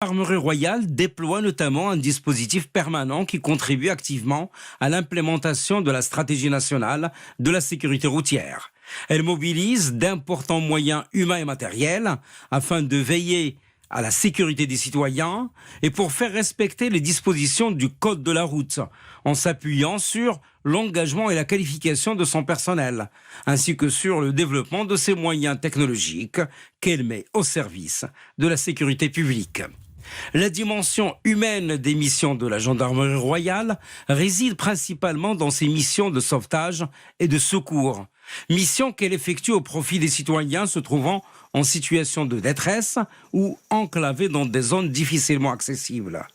L'armée royale déploie notamment un dispositif permanent qui contribue activement à l'implémentation de la stratégie nationale de la sécurité routière. Elle mobilise d'importants moyens humains et matériels afin de veiller à la sécurité des citoyens et pour faire respecter les dispositions du Code de la route, en s'appuyant sur l'engagement et la qualification de son personnel, ainsi que sur le développement de ses moyens technologiques qu'elle met au service de la sécurité publique. La dimension humaine des missions de la gendarmerie royale réside principalement dans ses missions de sauvetage et de secours, missions qu'elle effectue au profit des citoyens se trouvant en situation de détresse ou enclavés dans des zones difficilement accessibles.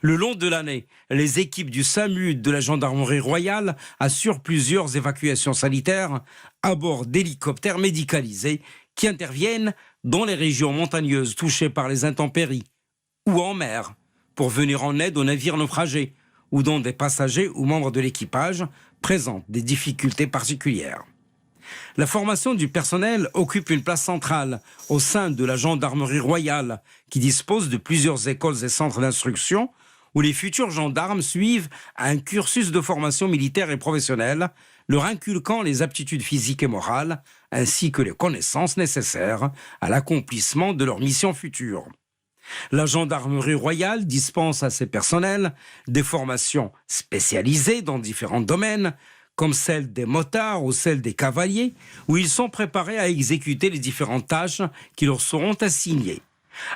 Le long de l'année, les équipes du SAMU de la gendarmerie royale assurent plusieurs évacuations sanitaires à bord d'hélicoptères médicalisés qui interviennent dans les régions montagneuses touchées par les intempéries ou en mer pour venir en aide aux navires naufragés ou dont des passagers ou membres de l'équipage présentent des difficultés particulières. La formation du personnel occupe une place centrale au sein de la gendarmerie royale qui dispose de plusieurs écoles et centres d'instruction où les futurs gendarmes suivent un cursus de formation militaire et professionnelle, leur inculquant les aptitudes physiques et morales ainsi que les connaissances nécessaires à l'accomplissement de leur mission future. La gendarmerie royale dispense à ses personnels des formations spécialisées dans différents domaines, comme celle des motards ou celle des cavaliers, où ils sont préparés à exécuter les différentes tâches qui leur seront assignées.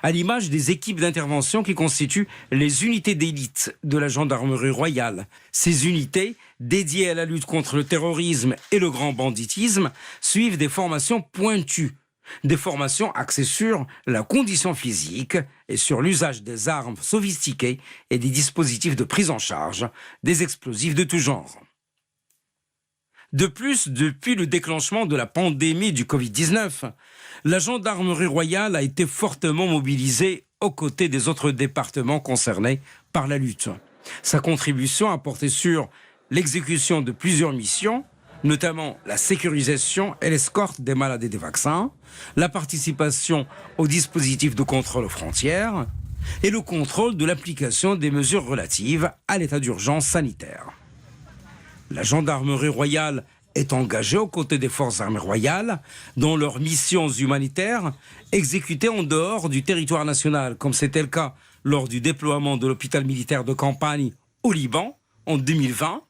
À l'image des équipes d'intervention qui constituent les unités d'élite de la gendarmerie royale. Ces unités, dédiées à la lutte contre le terrorisme et le grand banditisme, suivent des formations pointues. Des formations axées sur la condition physique et sur l'usage des armes sophistiquées et des dispositifs de prise en charge des explosifs de tout genre. De plus, depuis le déclenchement de la pandémie du Covid-19, la gendarmerie royale a été fortement mobilisée aux côtés des autres départements concernés par la lutte. Sa contribution a porté sur l'exécution de plusieurs missions, notamment la sécurisation et l'escorte des malades et des vaccins, la participation au dispositif de contrôle aux frontières et le contrôle de l'application des mesures relatives à l'état d'urgence sanitaire. La gendarmerie royale est engagée aux côtés des forces armées royales dans leurs missions humanitaires exécutées en dehors du territoire national, comme c'était le cas lors du déploiement de l'hôpital militaire de campagne au Liban en 2020,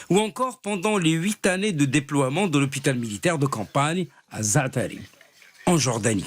ou encore pendant les 8 années de déploiement de l'hôpital militaire de campagne à Zaatari, en Jordanie.